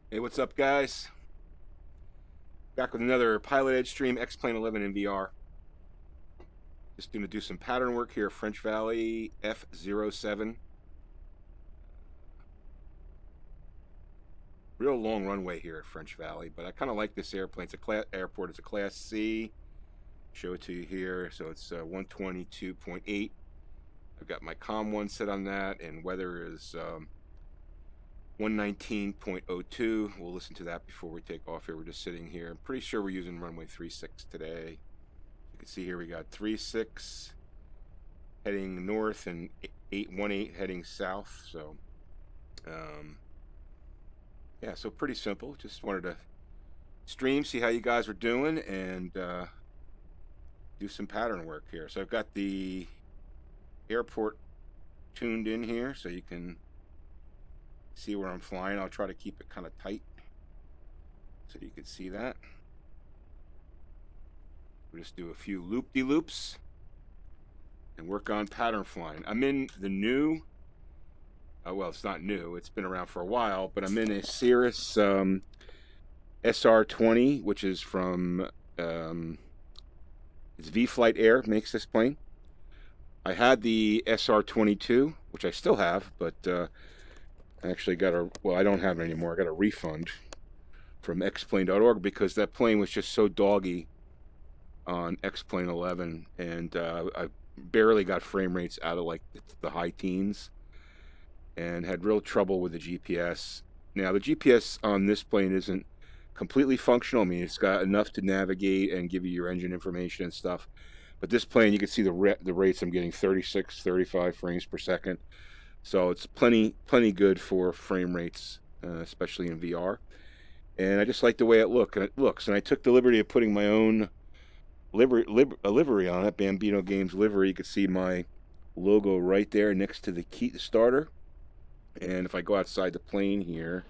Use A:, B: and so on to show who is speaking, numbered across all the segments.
A: Hey, what's up, guys? Back with another PilotEdge stream, X-Plane 11 in VR. Just going to do some pattern work here, French Valley F07. Real long runway here at French Valley, but I kind of like this airplane. It's a airport. It's a Class C. Show it to you here. So it's 122.8. I've got my COM 1 set on that, and weather is 119.02. We'll listen to that before we take off here. We're just sitting here. I'm pretty sure we're using runway 36 today. You can see here we got 36 heading north and 818 heading south. So yeah, so pretty simple. Just wanted to stream, see how you guys were doing, and do some pattern work here. So I've got the airport tuned in here so you can see where I'm flying. I'll try to keep it kind of tight so you can see that. We'll just do a few loop-de-loops and work on pattern flying. I'm in the new, well, it's not new, it's been around for a while, but I'm in a Cirrus SR20, which is from, it's vFlyteAir makes this plane. I had the SR22, which I still have, but I actually got a, well, I don't have it anymore. I got a refund from xplane.org because that plane was just so doggy on X-Plane 11, and I barely got frame rates out of like the high teens and had real trouble with the GPS. Now the GPS on this plane isn't completely functional. I mean, it's got enough to navigate and give you your engine information and stuff, but this plane, you can see the rates I'm getting, 36, 35 frames per second. So it's plenty good for frame rates, especially in VR. And I just like the way it looks. And I took the liberty of putting my own livery on it, Bambino Games livery. You can see my logo right there next to the key starter. And if I go outside the plane here,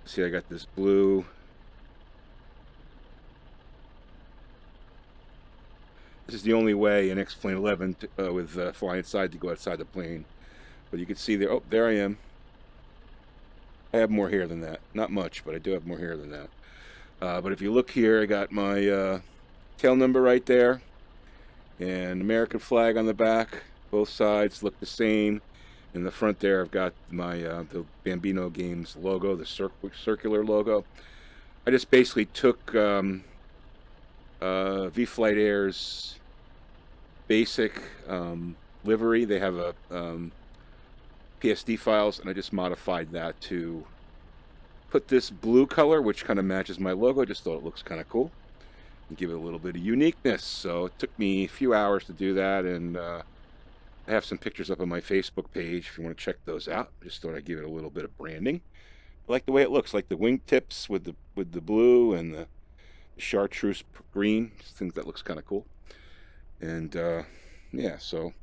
A: see I got this blue. This is the only way in X-Plane 11 with FlyInside to go outside the plane. But you can see there, oh, there I am. I have more hair than that. Not much, but I do have more hair than that. But if you look here, I got my tail number right there and American flag on the back. Both sides look the same. In the front there, I've got my the Bambino Games logo, the circular logo. I just basically took vFlyteAir's basic livery. They have a PSD files, and I just modified that to put this blue color, which kind of matches my logo. Just thought it looks kind of cool and give it a little bit of uniqueness. So it took me a few hours to do that, and I have some pictures up on my Facebook page if you want to check those out. I just thought I'd give it a little bit of branding. I like the way it looks, like the wingtips with the blue and the chartreuse green. I think that looks kind of cool. And yeah, so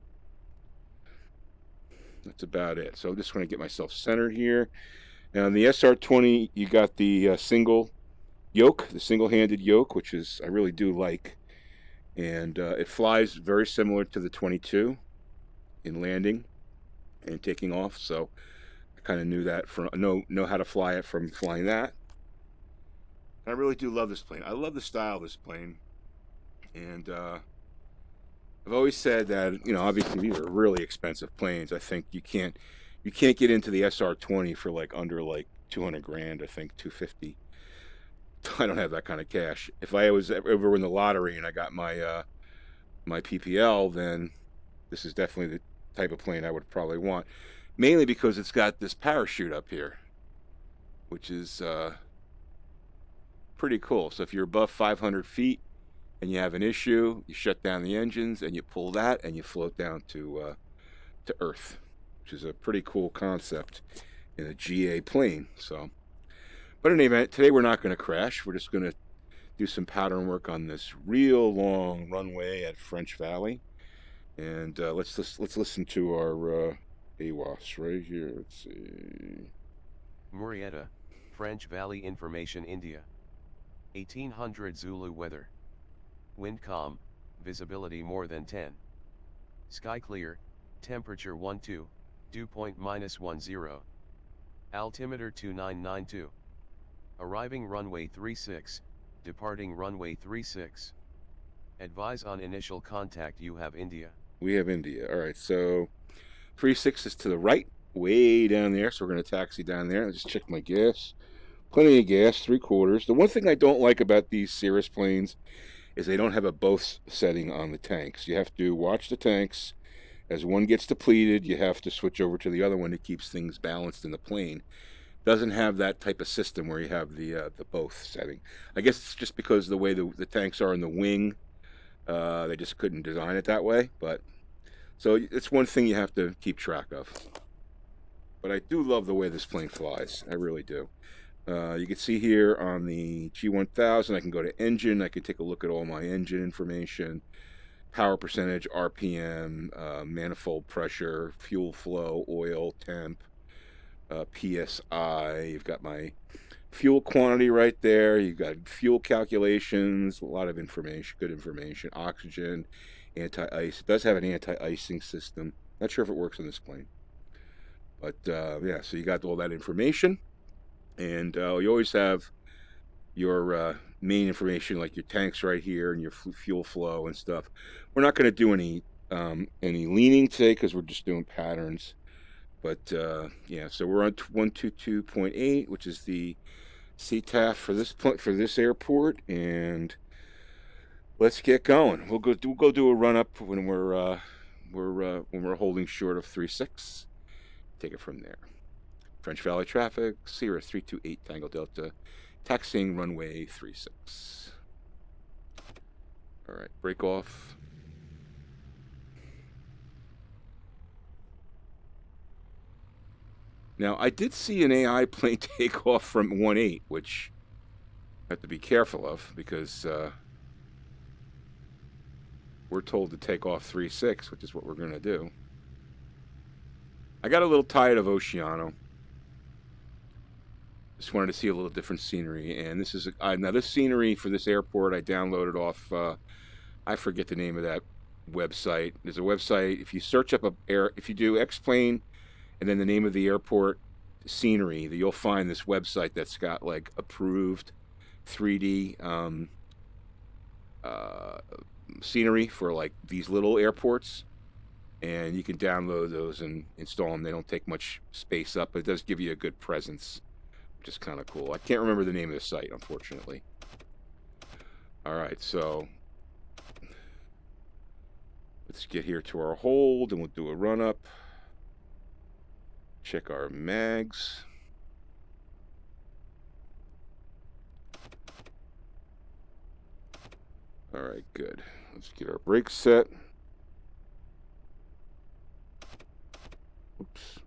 A: that's about it. So I'm just going to get myself centered here. Now on the SR20, you got the single yoke, the single-handed yoke, which is I really do like. And it flies very similar to the 22 in landing and taking off. So I kind of knew that from know how to fly it from flying that. I really do love this plane. I love the style of this plane, and I've always said that, you know, obviously these are really expensive planes. I think you can't get into the SR20 for like under like 200 grand. I think 250. I don't have that kind of cash. If I was ever in the lottery and I got my my PPL, then this is definitely the type of plane I would probably want. Mainly because it's got this parachute up here, which is pretty cool. So if you're above 500 feet and you have an issue, you shut down the engines and you pull that and you float down to Earth, which is a pretty cool concept in a GA plane. So, but in any event, today we're not going to crash. We're just going to do some pattern work on this real long runway at French Valley, and let's listen to our AWAS right here. Let's see.
B: Murrieta, French Valley Information India. 1800 Zulu weather. Wind calm, visibility more than 10. Sky clear, temperature 12, dew point -10. Altimeter 2992. Arriving runway 36, departing runway 36. Advise on initial contact, you have India.
A: We have India. All right, so 36 is to the right, way down there, so we're going to taxi down there. I just checked my gas. Plenty of gas, 3/4. The one thing I don't like about these Cirrus planes is they don't have a both setting on the tanks. You have to watch the tanks. As one gets depleted, you have to switch over to the other one. It keeps things balanced in the plane. Doesn't have that type of system where you have the both setting. I guess it's just because of the way the tanks are in the wing. They just couldn't design it that way. But so it's one thing you have to keep track of. But I do love the way this plane flies. I really do. You can see here on the G1000, I can go to engine. I can take a look at all my engine information, power percentage, RPM, manifold pressure, fuel flow, oil, temp, PSI. You've got my fuel quantity right there. You've got fuel calculations, a lot of information, good information, oxygen, anti-ice. It does have an anti-icing system. Not sure if it works on this plane. But yeah, so you got all that information. And you always have your main information, like your tanks right here and your fuel flow and stuff. We're not going to do any leaning today because we're just doing patterns. But yeah, so we're on 122.8, which is the CTAF for this airport, and let's get going. We'll go do a run up when we're holding short of 36. Take it from there. French Valley traffic, Cirrus 328 Tango Delta, taxiing runway 36. All right, break off. Now, I did see an AI plane take off from 1.8, which I have to be careful of because we're told to take off 3.6, which is what we're going to do. I got a little tired of Oceano. Just wanted to see a little different scenery, and this is now this scenery for this airport I downloaded off. I forget the name of that website. There's a website. If you search up if you do X-plane, and then the name of the airport scenery, you'll find this website that's got like approved 3D scenery for like these little airports, and you can download those and install them. They don't take much space up, but it does give you a good presence, which is kind of cool. I can't remember the name of the site, unfortunately. All right, so let's get here to our hold, and we'll do a run up. Check our mags. All right, good. Let's get our brakes set. Oops.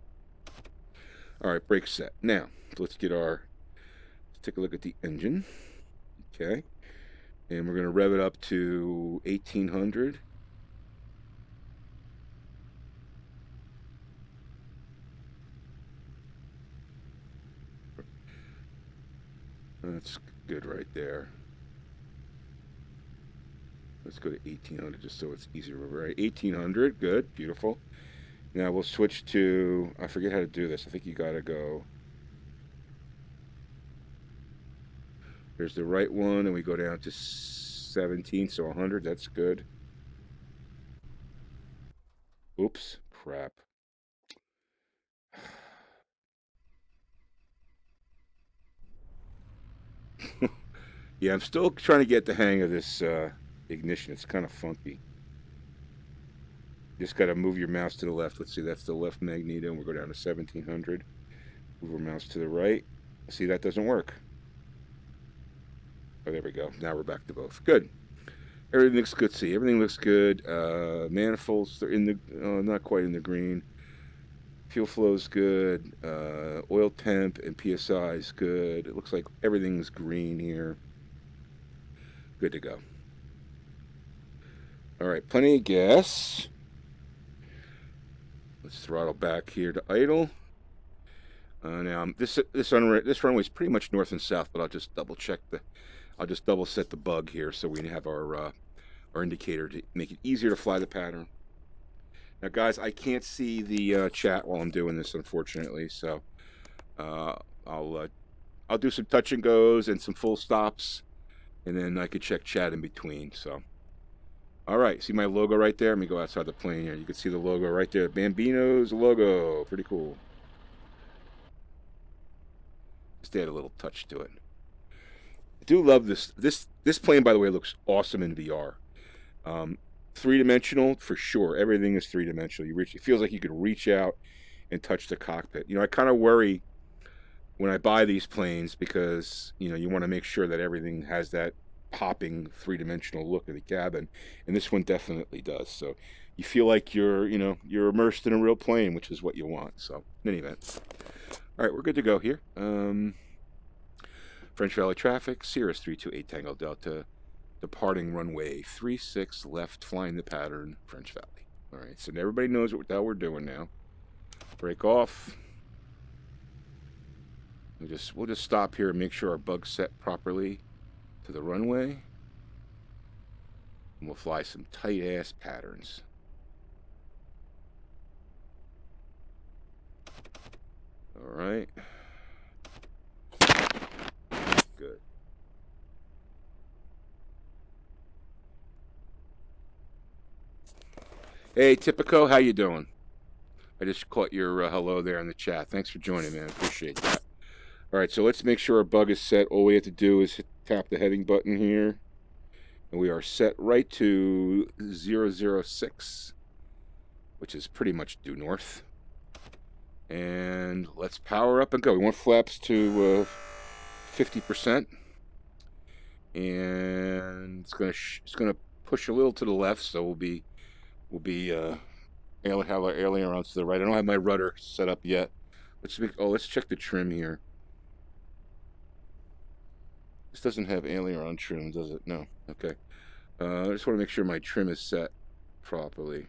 A: All right, brakes set. Now, let's take a look at the engine. Okay. And we're going to rev it up to 1800. That's good right there. Let's go to 1800 just so it's easier to remember. Right, 1800, good, beautiful. Now we'll switch to, I forget how to do this. I think you gotta go. There's the right one, and we go down to 17, so 100, that's good. Oops, crap. Yeah, I'm still trying to get the hang of this ignition. It's kind of funky. Just got to move your mouse to the left. Let's see, that's the left magneto, and we'll go down to 1700. Move our mouse to the right. See, that doesn't work. Oh, there we go. Now we're back to both. Good. Everything looks good. See, everything looks good. Manifolds, they're in the, not quite in the green. Fuel flow is good. Oil temp and PSI is good. It looks like everything's green here. Good to go. All right, plenty of gas. Let's throttle back here to idle. Now this runway is pretty much north and south, but I'll just double set the bug here so we have our indicator to make it easier to fly the pattern. Now, guys, I can't see the chat while I'm doing this, unfortunately, so I'll do some touch and goes and some full stops, and then I could check chat in between. So, all right, see my logo right there? Let me go outside the plane here. You can see the logo right there. Bambino's logo, pretty cool. Just add a little touch to it. I do love this. This plane, by the way, looks awesome in VR. Three-dimensional for sure. Everything is three-dimensional. It feels like you could reach out and touch the cockpit. You know, I kind of worry when I buy these planes because, you know, you want to make sure that everything has that popping three-dimensional look of the cabin, and this one definitely does. So you feel like you're immersed in a real plane, which is what you want. So in any event, all right, we're good to go here. French Valley traffic, Cirrus 328 Tango Delta, departing runway 36 left, flying the pattern, French Valley. All right, so everybody knows what the hell we're doing now. Break off. We'll just stop here and make sure our bug's set properly to the runway. And we'll fly some tight ass patterns. All right. Good. Hey, Typico, how you doing? I just caught your hello there in the chat. Thanks for joining, man. Appreciate that. All right, so let's make sure our bug is set. All we have to do is tap the heading button here. And we are set right to 006, which is pretty much due north. And let's power up and go. We want flaps to 50%. And it's gonna push a little to the left, so we'll be have our ailerons to the right. I don't have my rudder set up yet. Let's check the trim here. This doesn't have aileron trim, does it? No. Okay. I just want to make sure my trim is set properly.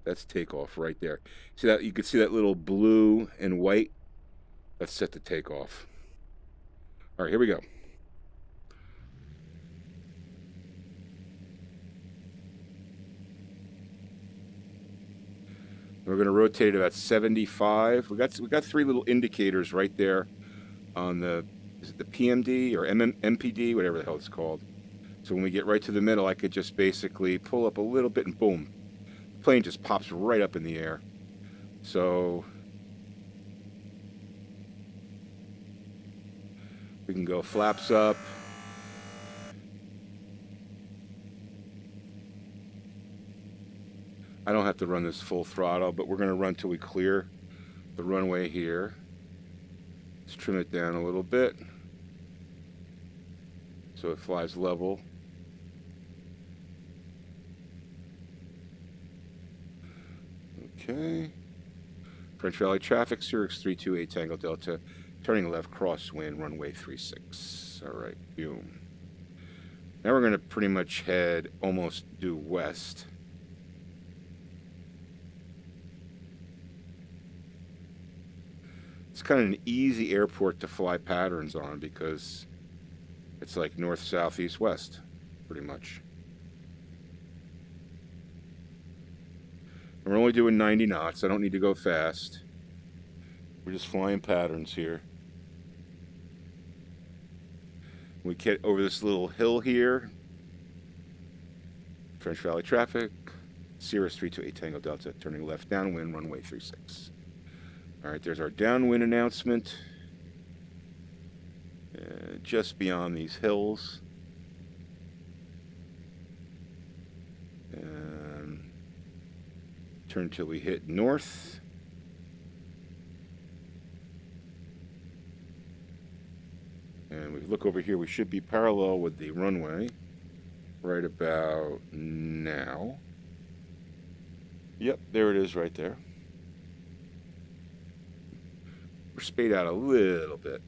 A: That's takeoff right there. See that? You can see that little blue and white. That's set to takeoff. All right, here we go. We're going to rotate it about 75. We got three little indicators right there on the, is it the PMD or MPD, whatever the hell it's called. So when we get right to the middle, I could just basically pull up a little bit and boom. The plane just pops right up in the air. So we can go flaps up. I don't have to run this full throttle, but we're going to run till we clear the runway here. Let's trim it down a little bit so it flies level. Okay. French Valley traffic, Cirrus 328 Tango Delta, turning left, crosswind, runway 36. All right, boom. Now we're going to pretty much head almost due west. It's kind of an easy airport to fly patterns on because it's like north, south, east, west, pretty much. And we're only doing 90 knots. I don't need to go fast. We're just flying patterns here. We get over this little hill here. French Valley traffic, Cirrus 328 Tango Delta, turning left downwind, runway 36. All right, there's our downwind announcement. Just beyond these hills. Turn till we hit north. And we look over here, we should be parallel with the runway right about now. Yep, there it is right there. We're spayed out a little bit.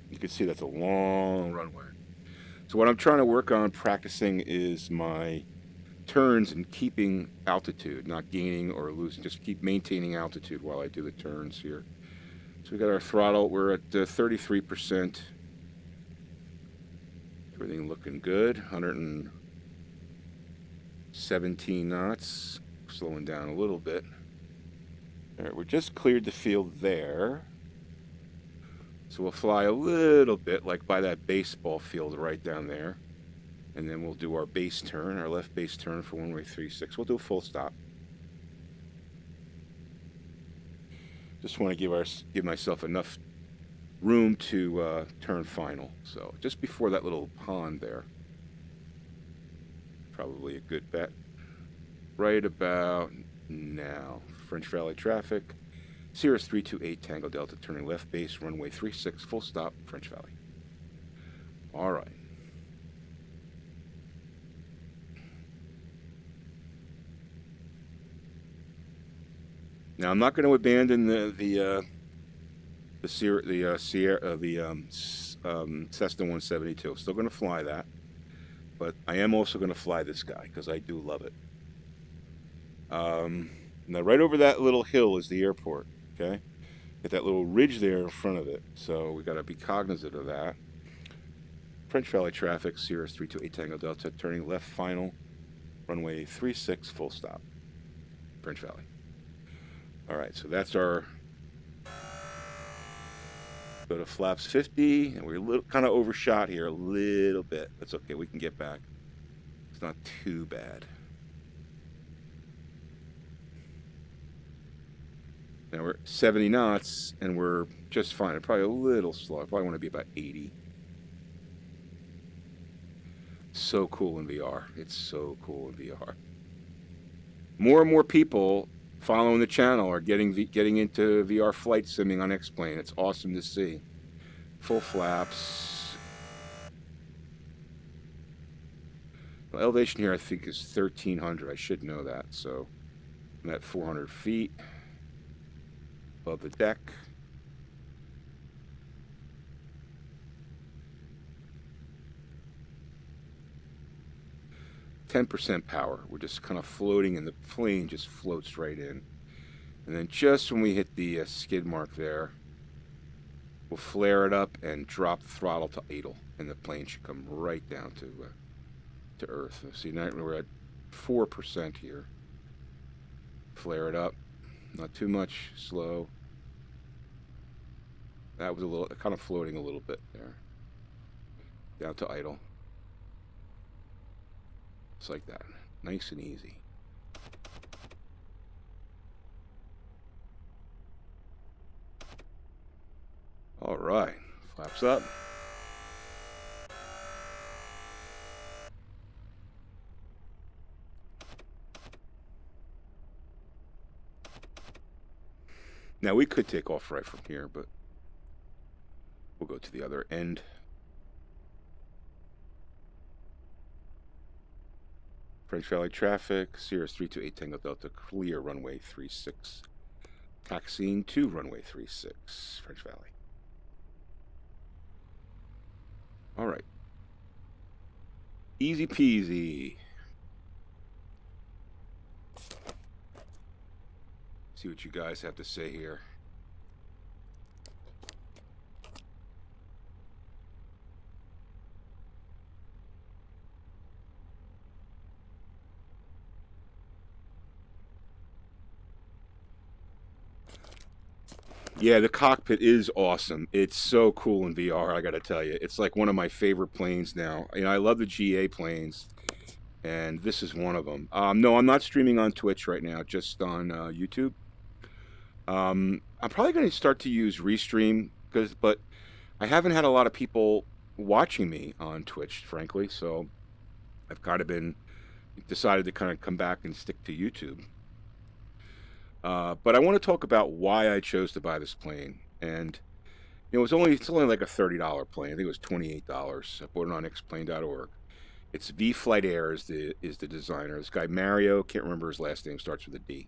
A: You can see that's a long runway. So what I'm trying to work on practicing is my turns and keeping altitude, not gaining or losing, just keep maintaining altitude while I do the turns here. So we got our throttle, we're at 33%. Everything looking good, 117 knots. slowing down a little bit. All right, we're just cleared the field there. So we'll fly a little bit, like by that baseball field right down there. And then we'll do our base turn, our left base turn for runway 36. We'll do a full stop. Just want to give myself enough room to turn final. So just before that little pond there. Probably a good bet. Right about now. French Valley traffic. Cirrus 328 Tango Delta turning left base, runway 36, full stop, French Valley. All right. Now I'm not going to abandon the Cessna 172. Still going to fly that, but I am also going to fly this guy because I do love it. Now right over that little hill is the airport. Okay, got that little ridge there in front of it, so we got to be cognizant of that. French Valley traffic, Cirrus 328 Tango Delta, turning left final, runway 36, full stop, French Valley. All right, so that's our, go to flaps 50, and we're kind of overshot here a little bit. That's okay, we can get back. It's not too bad. Now we're 70 knots, and we're just fine. Probably a little slow. I probably want to be about 80. So cool in VR. It's so cool in VR. More and more people following the channel are getting into VR flight simming on X-Plane. It's awesome to see. Full flaps. The elevation here, I think, is 1,300. I should know that. So I'm at 400 feet. Above the deck. %, power. We're just kind of floating, and the plane just floats right in. And then just when we hit the skid mark there, we'll flare it up and drop throttle to idle, and the plane should come right down to Earth. See, now we're at 4% here. Flare it up. Not too much, slow. That was a little, kind of floating a little bit there. Down to idle. Just like that. Nice and easy. All right. Flaps up. Now we could take off right from here, but we'll go to the other end. French Valley traffic, Cirrus 328 Tango Delta, clear runway 36. Taxiing to runway 36, French Valley. All right. Easy peasy. See what you guys have to say here. Yeah, the cockpit is awesome. It's so cool in VR, I gotta tell you. It's like one of my favorite planes now. You know, I love the GA planes, and this is one of them. No, I'm not streaming on Twitch right now, just on YouTube. I'm probably going to start to use Restream, but I haven't had a lot of people watching me on Twitch, frankly, so I've kind of decided to kind of come back and stick to YouTube. But I want to talk about why I chose to buy this plane. And you know, it's only like a $30 plane. I think it was $28. I bought it on xplane.org. It's vFlyteAir is the designer. This guy Mario, can't remember his last name, starts with a D.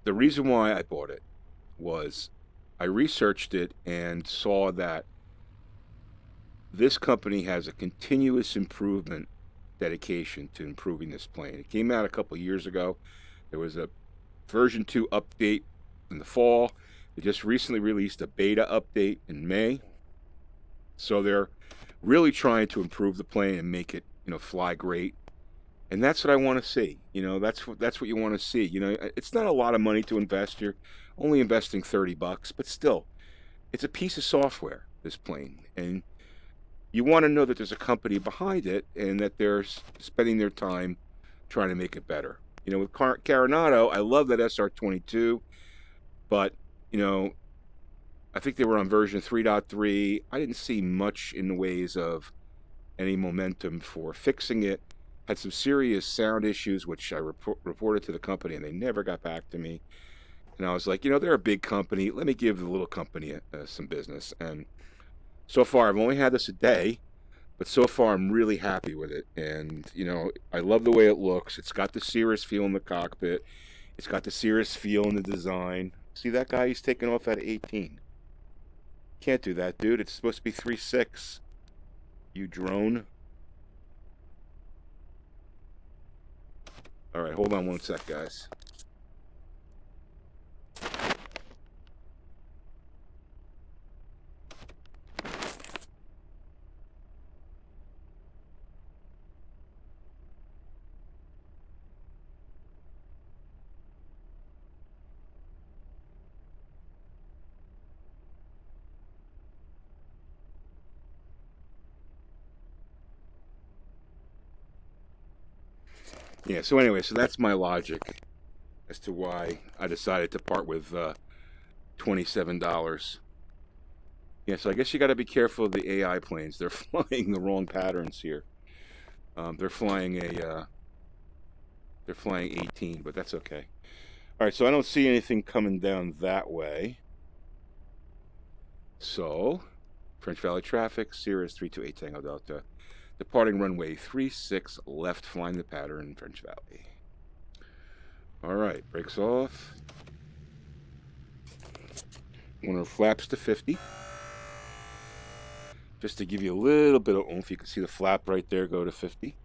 A: The reason why I bought it was I researched it and saw that this company has a continuous improvement dedication to improving this plane. It came out a couple years ago. There was a version 2 update in the fall. They just recently released a beta update in May. So they're really trying to improve the plane and make it, you know, fly great. And that's what I want to see. You know, that's what you want to see. You know, it's not a lot of money to invest. You're only investing $30, but still, it's a piece of software, this plane, and you want to know that there's a company behind it and that they're spending their time trying to make it better. You know, with Carinado, I love that SR22, but, you know, I think they were on version 3.3. I didn't see much in the ways of any momentum for fixing it. Had some serious sound issues, which I reported to the company, and they never got back to me. And I was like, you know, they're a big company. Let me give the little company some business. And so far, I've only had this a day, but so far I'm really happy with it. And, you know, I love the way it looks. It's got the Cirrus feel in the cockpit. It's got the Cirrus feel in the design. See that guy? He's taking off at 18. Can't do that, dude. It's supposed to be 3.6. You drone. All right, hold on one sec, guys. Yeah, so anyway, so that's my logic as to why I decided to part with $27. Yeah, so I guess you got to be careful of the AI planes. They're flying the wrong patterns here. They're flying 18, but that's okay. All right, so I don't see anything coming down that way. So, French Valley traffic, Cirrus 328 Tango Delta. Departing runway 36 left, flying the pattern, French Valley. All right, brakes off. One of our flaps to 50. Just to give you a little bit of oomph, you can see the flap right there go to 50.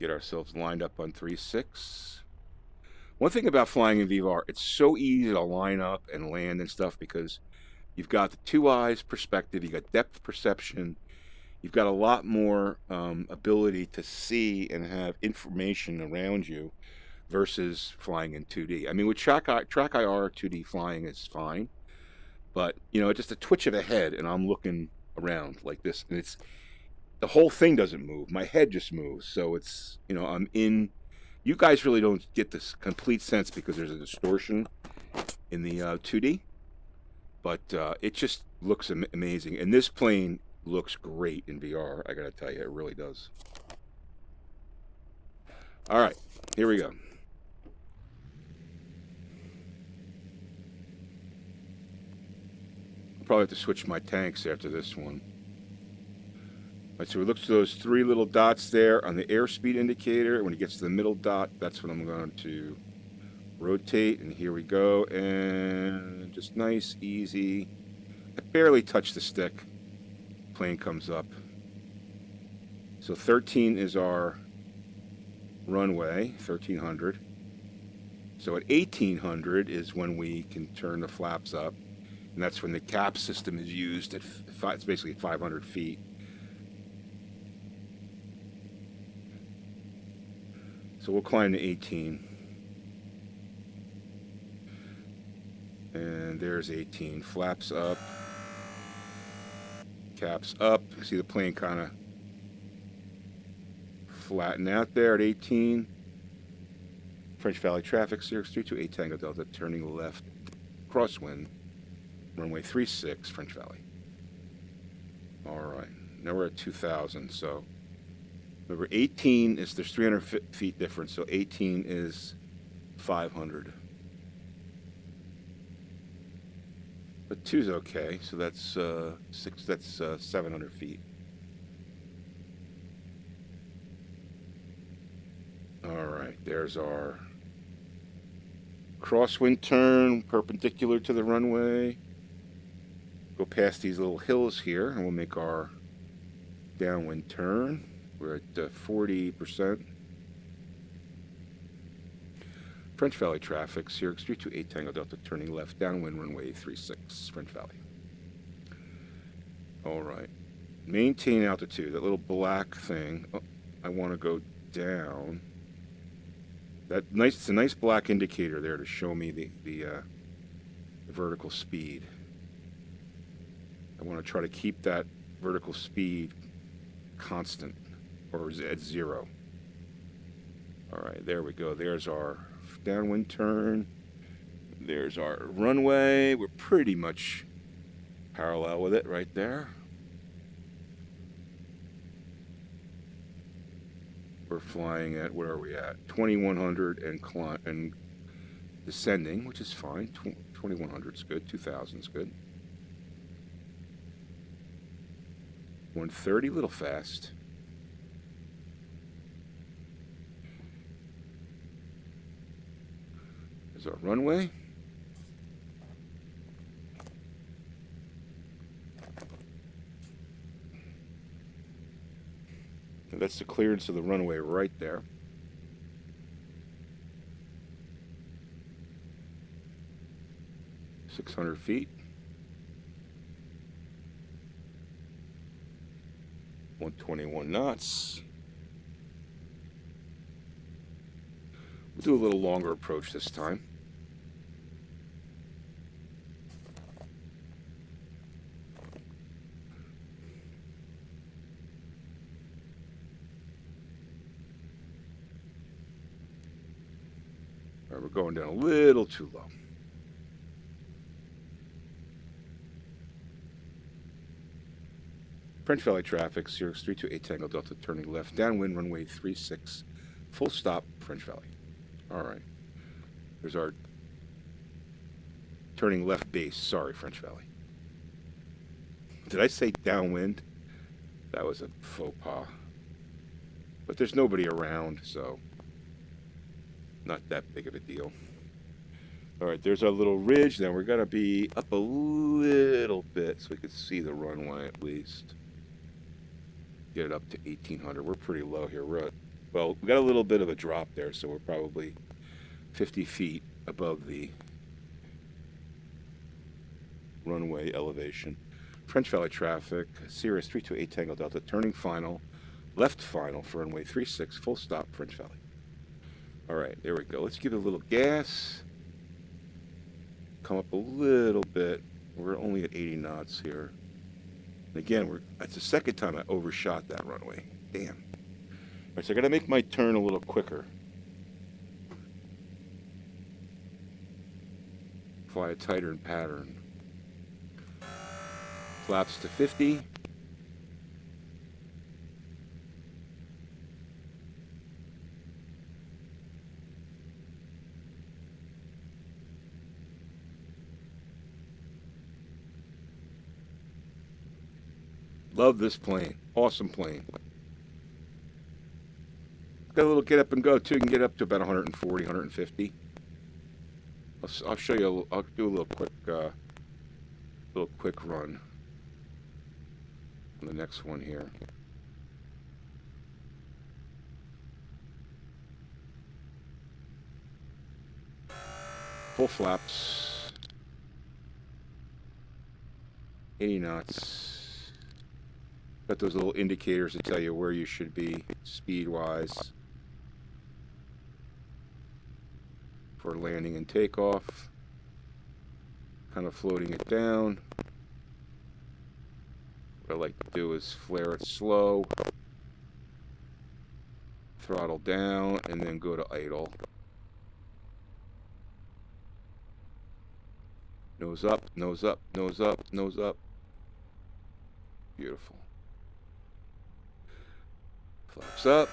A: Get ourselves lined up on 36. One thing about flying in VR, it's so easy to line up and land and stuff because you've got the two eyes perspective, you got depth perception, you've got a lot more ability to see and have information around you versus flying in 2D. I mean, with track IR 2D flying is fine, but you know, just a twitch of the head and I'm looking around like this, and it's the whole thing doesn't move. My head just moves, so it's, you know, I'm in. You guys really don't get this complete sense because there's a distortion in the 2D, but it just looks amazing, and this plane looks great in VR. I gotta tell you, it really does. All right, here we go. I'll probably have to switch my tanks after this one. All right, so we look to those three little dots there on the airspeed indicator. When it gets to the middle dot, that's when I'm going to rotate, and here we go, and just nice, easy. I barely touch the stick. Plane comes up. So 13 is our runway, 1300. So at 1800 is when we can turn the flaps up, and that's when the cap system is used at it's basically 500 feet. So we'll climb to 18. And there's 18. Flaps up. Caps up. See the plane kind of flatten out there at 18. French Valley traffic, Cirrus 328 Tango Delta, turning left, crosswind, runway 36, French Valley. All right, now we're at 2,000, so remember 18 is, there's 300 feet difference, so 18 is 500. But 2 is okay, so that's 700 feet. All right, there's our crosswind turn, perpendicular to the runway. Go past these little hills here, and we'll make our downwind turn. We're at 40%. French Valley traffic, Cirrus 328 Tango Delta, turning left, downwind runway 36, French Valley. All right. Maintain altitude, that little black thing. Oh, I want to go down. That nice, it's a nice black indicator there to show me the vertical speed. I want to try to keep that vertical speed constant, or at 0. All right, there we go. There's our downwind turn. There's our runway. We're pretty much parallel with it right there. We're flying at, where are we at? 2100 and descending, which is fine. 2100 is good. 2000 is good. 130, a little fast. There's our runway. And that's the clearance of the runway right there. .600 feet. 121 knots. We'll do a little longer approach this time. All right, we're going down a little too low. French Valley traffic, Cirrus 328 Tango Delta, turning left, downwind runway 36, full stop, French Valley. All right. There's our turning left base. Sorry, French Valley. Did I say downwind? That was a faux pas. But there's nobody around, so not that big of a deal. All right, there's our little ridge. Now we're going to be up a little bit so we can see the runway at least. Get it up to 1800. We're pretty low here. We're at, well, we got a little bit of a drop there, so we're probably 50 feet above the runway elevation. French Valley traffic, Cirrus 328 Tango Delta, turning final, left final for runway 36, full stop, French Valley. All right, there we go. Let's give it a little gas. Come up a little bit. We're only at 80 knots here. And again, that's the second time I overshot that runway. Damn. All right, so I got to make my turn a little quicker. Fly it tighter in pattern. Flaps to 50. Love this plane. Awesome plane. Got a little get up and go too. You can get up to about 140, 150. I'll show you. I'll do a little quick run on the next one here. Full flaps. 80 knots. Got those little indicators to tell you where you should be speed-wise for landing and takeoff. Kind of floating it down. What I like to do is flare it slow, throttle down, and then go to idle. Nose up, nose up, nose up, nose up. Beautiful. Flaps up.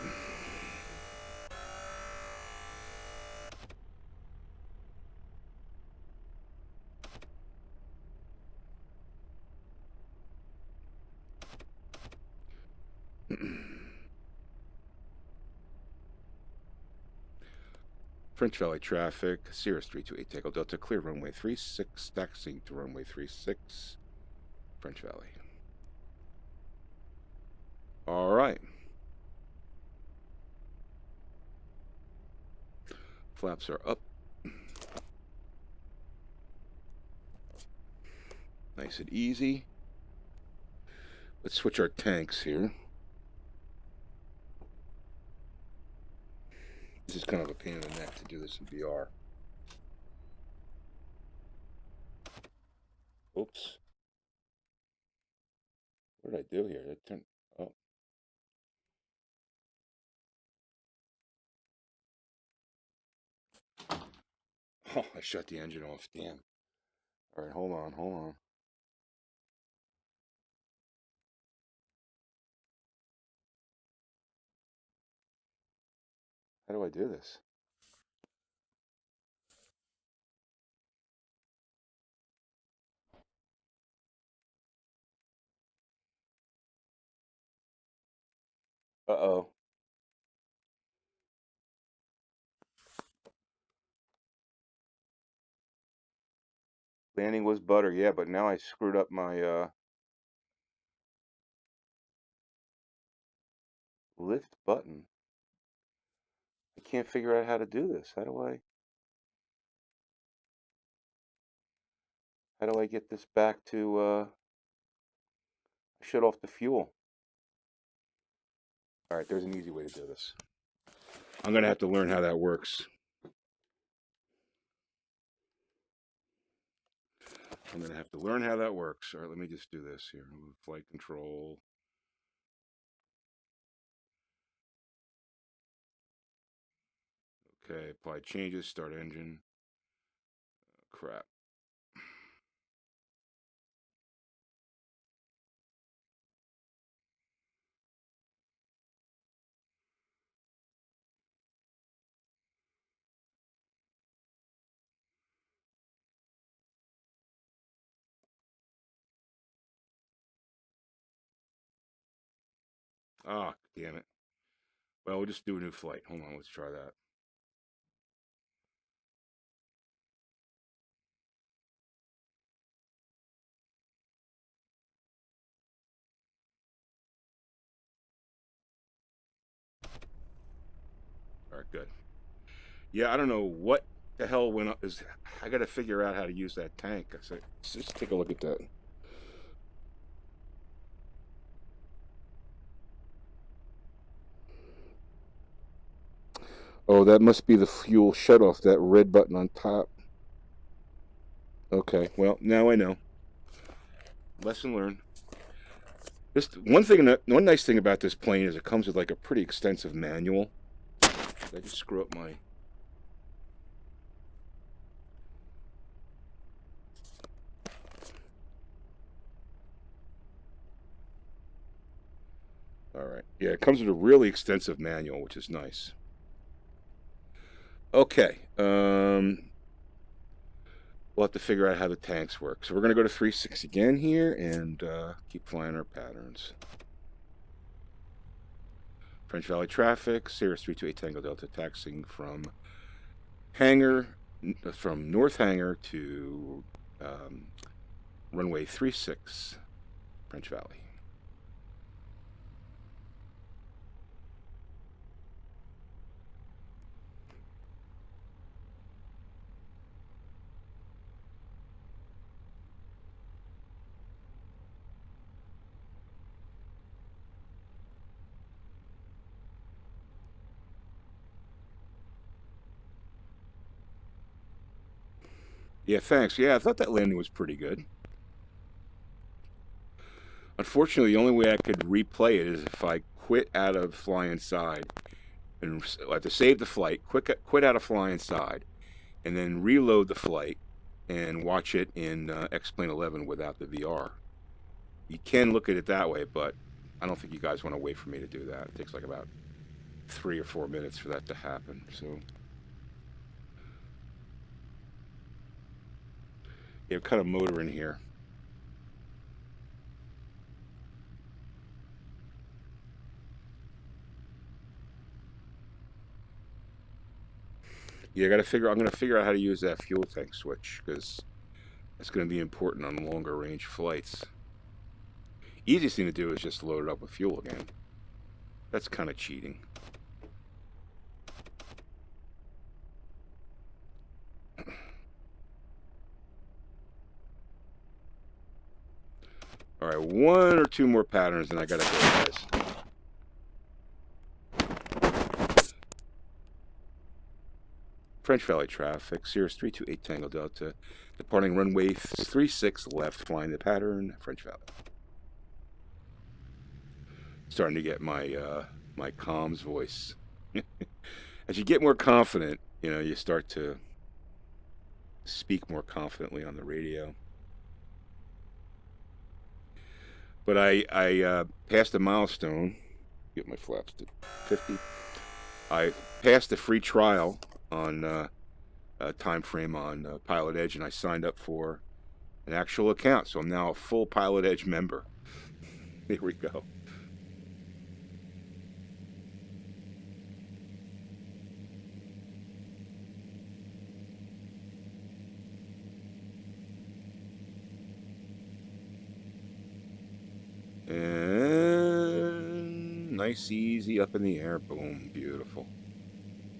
A: French Valley traffic, Cirrus 328 Tango Delta, clear runway 36, taxiing to runway 36, French Valley. All right. Flaps are up. Nice and easy. Let's switch our tanks here. This is kind of a pain in the neck to do this in VR. Oops. What did I do here? That turned. Oh. Oh, I shut the engine off. Damn. All right, hold on, hold on. How do I do this? Uh-oh. Landing was butter, yeah, but now I screwed up my lift button. I can't figure out how to do this. How do I get this back to shut off the fuel? All right, there's an easy way to do this. I'm gonna have to learn how that works. I'm gonna have to learn how that works. All right, let me just do this here. Flight control. Okay, apply changes, start engine. Crap. Ah, damn it. Well, we'll just do a new flight. Hold on, let's try that. All right, good. Yeah, I don't know what the hell went up. I got to figure out how to use that tank. Let's just take a look at that. Oh, that must be the fuel shutoff, that red button on top. Okay, well, now I know. Lesson learned. This one nice thing about this plane is it comes with like a pretty extensive manual. Did I just screw up my... All right. Yeah, it comes with a really extensive manual, which is nice. Okay. We'll have to figure out how the tanks work. So we're going to go to 3.6 again here and keep flying our patterns. French Valley traffic, Cirrus 328 Tango Delta taxiing from North Hangar to runway 36, French Valley. Yeah, thanks. Yeah, I thought that landing was pretty good. Unfortunately, the only way I could replay it is if I quit out of FlyInside, and I have to save the flight, quit out of FlyInside, and then reload the flight and watch it in X-Plane 11 without the VR. You can look at it that way, but I don't think you guys want to wait for me to do that. It takes like about 3 or 4 minutes for that to happen. So you have kind of motor in here. Yeah, I'm going to figure out how to use that fuel tank switch, because that's going to be important on longer range flights. Easiest thing to do is just load it up with fuel again. That's kind of cheating. All right, 1 or 2 more patterns, and I gotta go, guys. French Valley traffic, Cirrus 328 Tango Delta, departing runway 36 left, flying the pattern, French Valley. Starting to get my my comms voice. As you get more confident, you know, you start to speak more confidently on the radio. But I passed a milestone. Get my flaps to 50. I passed the free trial on time frame on PilotEdge, and I signed up for an actual account. So I'm now a full PilotEdge member. Here we go. And nice, easy, up in the air. Boom, beautiful.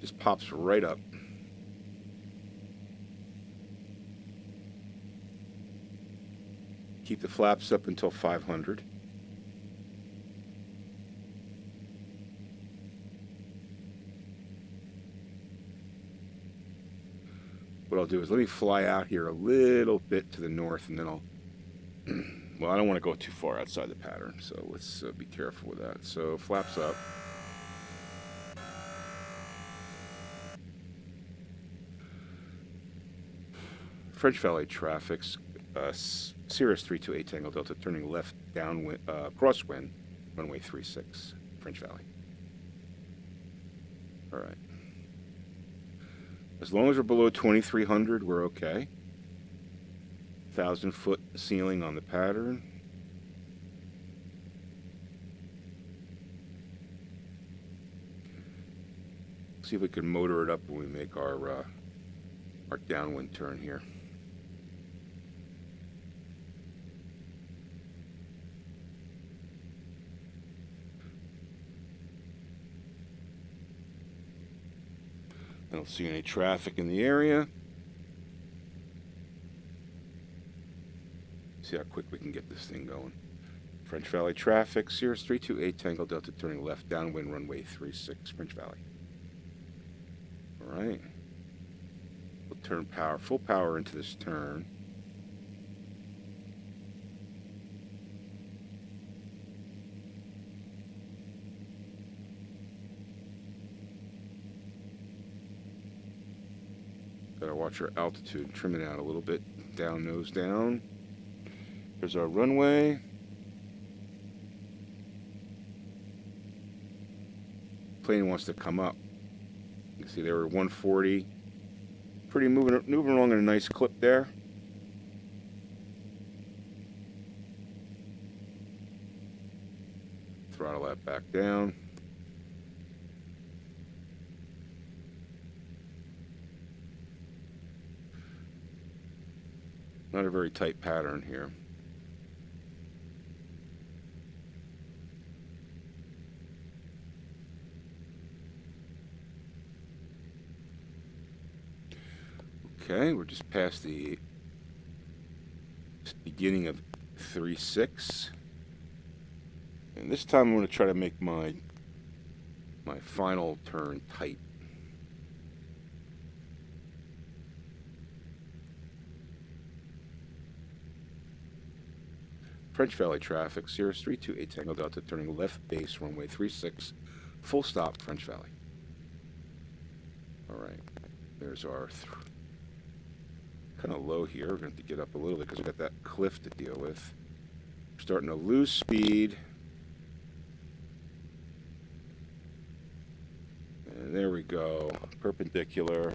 A: Just pops right up. Keep the flaps up until 500. What I'll do is let me fly out here a little bit to the north, and then I'll... Well, I don't want to go too far outside the pattern, so let's be careful with that. So, flaps up. French Valley traffic's Cirrus 328 Tango Delta, turning left downwind, crosswind, runway 36, French Valley. All right. As long as we're below 2,300, we're okay. 1,000-foot ceiling on the pattern. See if we can motor it up when we make our downwind turn here. I don't see any traffic in the area. See how quick we can get this thing going. French Valley traffic, Cirrus 328 Tango Delta, turning left downwind, runway 36, French Valley. All right. We'll turn power, full power into this turn. Gotta watch our altitude, trim it out a little bit. Down, nose down. There's our runway. Plane wants to come up. You can see they were 140. Pretty moving along in a nice clip there. Throttle that back down. Not a very tight pattern here. Okay, we're just past the beginning of 3.6. And this time I'm going to try to make my final turn tight. French Valley traffic, Cirrus 328 Tango Delta, turning left base, runway 36, full stop, French Valley. All right, there's our kind of low here. We're going to have to get up a little bit because we've got that cliff to deal with. We're starting to lose speed. And there we go, perpendicular.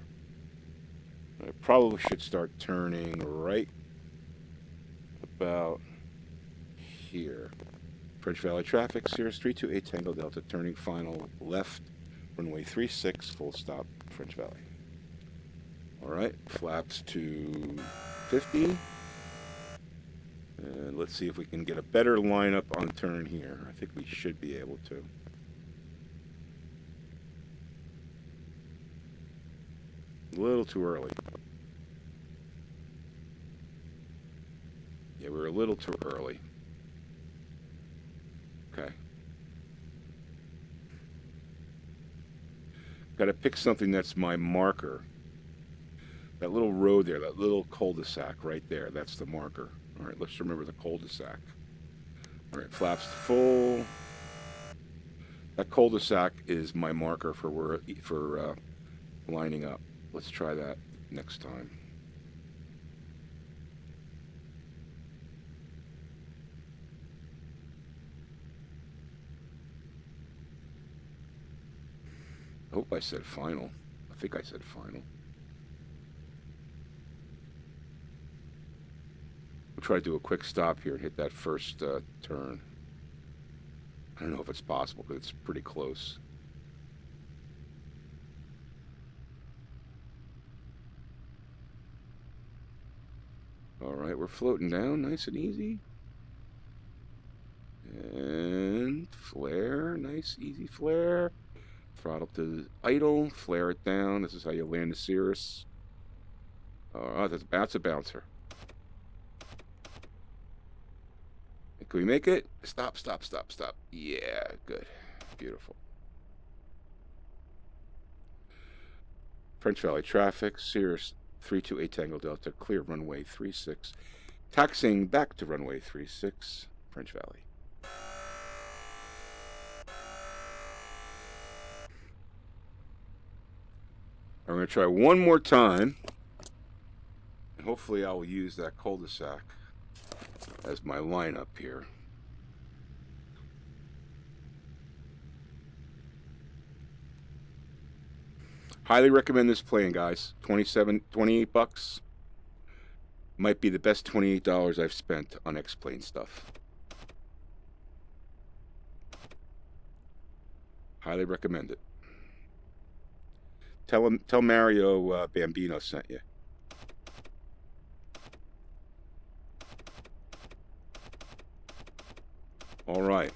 A: I probably should start turning right about here. French Valley traffic, Cirrus 328 Tango Delta, turning final left, runway 36, full stop, French Valley. All right, flaps to 50. And let's see if we can get a better lineup on turn here. I think we should be able to. A little too early. Yeah, we're a little too early. Okay. Got to pick something that's my marker. That little road there, that little cul-de-sac right there, that's the marker. All right, let's remember the cul-de-sac. All right, flaps to full. That cul-de-sac is my marker for lining up. Let's try that next time. I hope I said final. I think I said final. We'll try to do a quick stop here and hit that first turn. I don't know if it's possible, but it's pretty close. All right, we're floating down nice and easy. And flare, nice easy flare. Throttle to idle, flare it down. This is how you land the Cirrus. Oh, that's a bouncer. Can we make it? Stop, stop, stop, stop. Yeah, good. Beautiful. French Valley traffic, Cirrus 328 Tango Delta, clear runway 36. Taxiing back to runway 36, French Valley. I'm going to try one more time. And hopefully I will use that cul-de-sac as my lineup here. Highly recommend this plane, guys. 28 bucks. Might be the best $28 I've spent on X-Plane stuff. Highly recommend it. Tell Mario Bambino sent you. All right.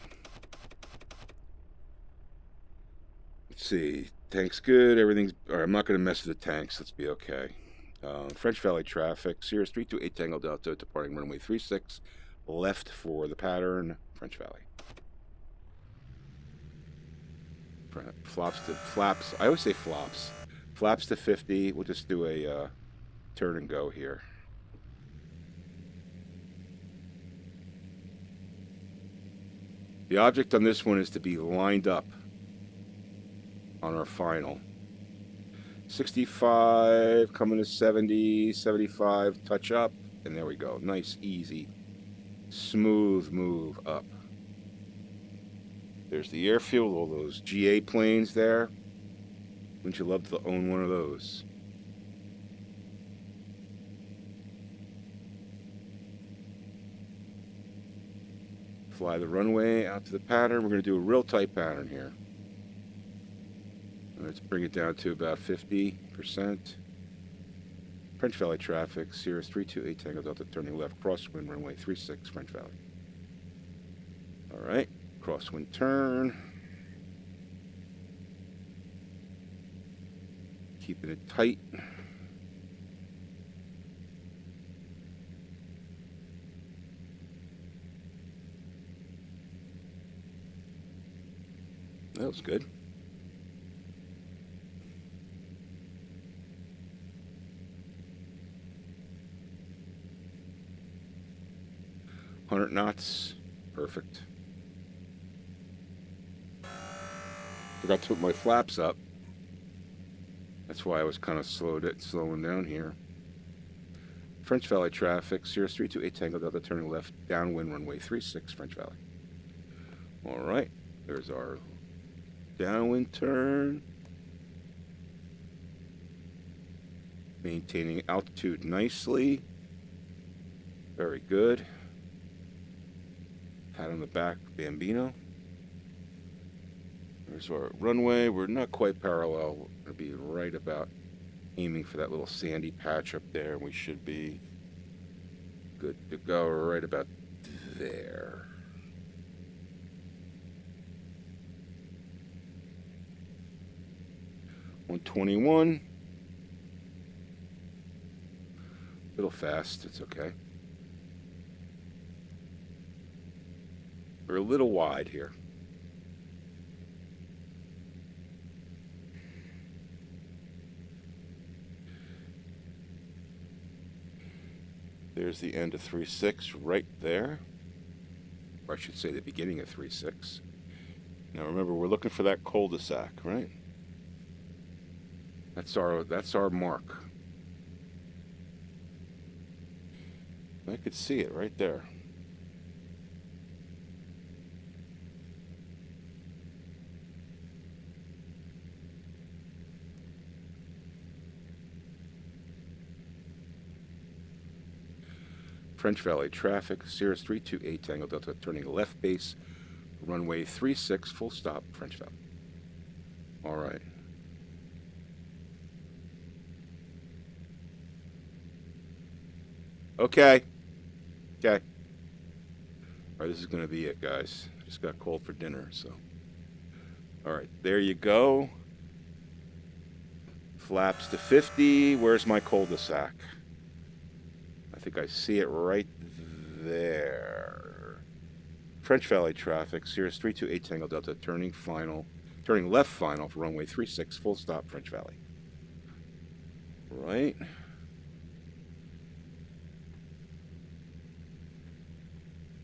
A: Let's see. Tank's good. Everything's... All right, I'm not going to mess with the tanks. Let's be okay. French Valley traffic. Cirrus 328 Tango Delta departing runway 36. Left for the pattern. French Valley. Flaps. I always say flops. Flaps to 50. We'll just do a turn and go here. The object on this one is to be lined up on our final. 65, coming to 70, 75, touch up, and there we go. Nice, easy, smooth move up. There's the airfield, all those GA planes there. Wouldn't you love to own one of those? Fly the runway out to the pattern. We're going to do a real tight pattern here. Let's bring it down to about 50%. French Valley traffic, Cirrus 328 Tango Delta turning left, crosswind runway 36, French Valley. All right, crosswind turn. Keeping it tight. That was good. Knots, perfect. Forgot to put my flaps up. That's why I was kind of slowing down here. French Valley traffic, Cirrus 328 Tango Delta turning left, downwind runway 36, French Valley. All right, there's our downwind turn. Maintaining altitude nicely. Very good. Pat on the back, Bambino. There's our runway. We're not quite parallel. We're going to be right about aiming for that little sandy patch up there. We should be good to go right about there. $121. A little fast. It's okay. We're a little wide here. There's the end of 3.6 right there. Or I should say the beginning of 3.6. Now remember, we're looking for that cul-de-sac, right? That's our mark. I could see it right there. French Valley traffic, Cirrus 328 Tango Delta turning left base, runway 36 full stop, French Valley. All right. Okay. Okay. All right, this is going to be it, guys. Just got called for dinner, so. All right, there you go. Flaps to 50. Where's my cul-de-sac? I think I see it right there. French Valley traffic, Cirrus 328 Tango Delta turning left final for runway 36 full stop, French Valley. Right.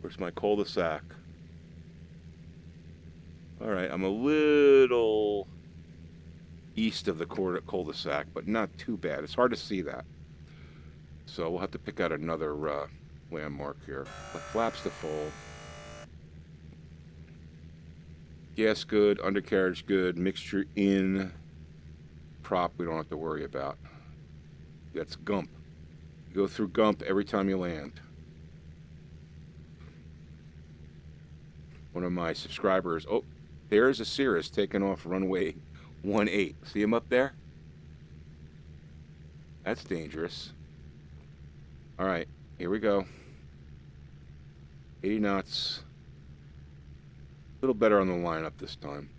A: Where's my cul-de-sac? All right, I'm a little east of the cul-de-sac, but not too bad. It's hard to see that. So we'll have to pick out another landmark here. Flaps to full. Gas good, undercarriage good, mixture in. Prop we don't have to worry about. That's Gump. You go through Gump every time you land. One of my subscribers, oh, there's a Cirrus taking off runway 18. See him up there? That's dangerous. All right, here we go. 80 knots. A little better on the lineup this time.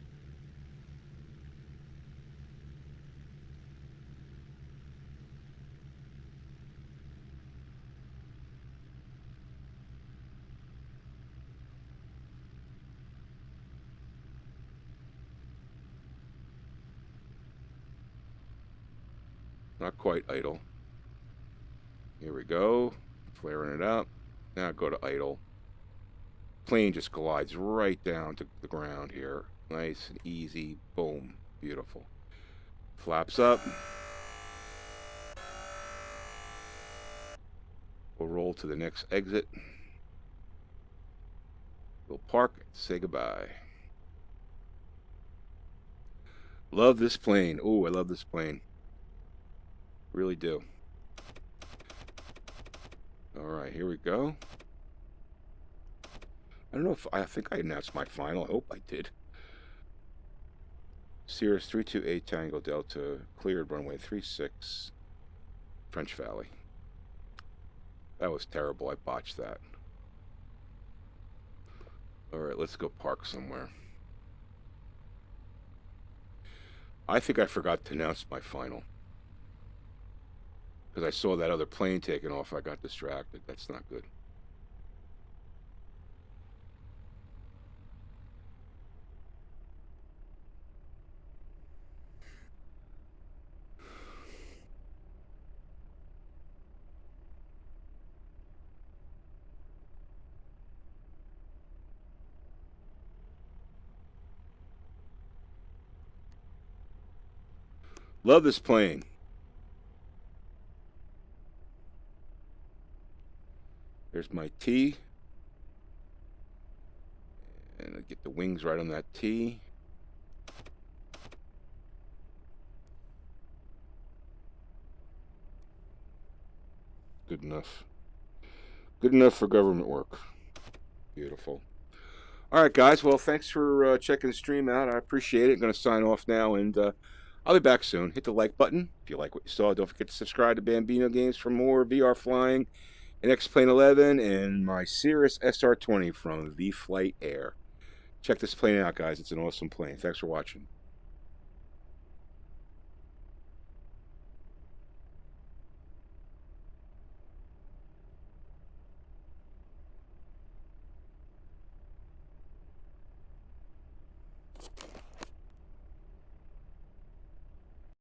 A: Not quite idle. Here we go. Flaring it up. Now go to idle. Plane just glides right down to the ground here. Nice and easy. Boom. Beautiful. Flaps up. We'll roll to the next exit. We'll park and say goodbye. Love this plane. Oh, I love this plane. Really do. All right, here we go. I don't know if I think I announced my final. I hope I did. Cirrus 328 Tango Delta cleared runway 36 French Valley. That was terrible. I botched that. All right, let's go park somewhere. I think I forgot to announce my final. Because I saw that other plane taking off, I got distracted. That's not good. Love this plane. There's my T. And I get the wings right on that T. Good enough. Good enough for government work. Beautiful. All right, guys. Well, thanks for checking the stream out. I appreciate it. I'm going to sign off now, and I'll be back soon. Hit the like button if you like what you saw. Don't forget to subscribe to Bambino Games for more VR flying and X-Plane 11 and my Cirrus SR20 from vFlyteAir. Check this plane out, guys. It's an awesome plane. Thanks for watching.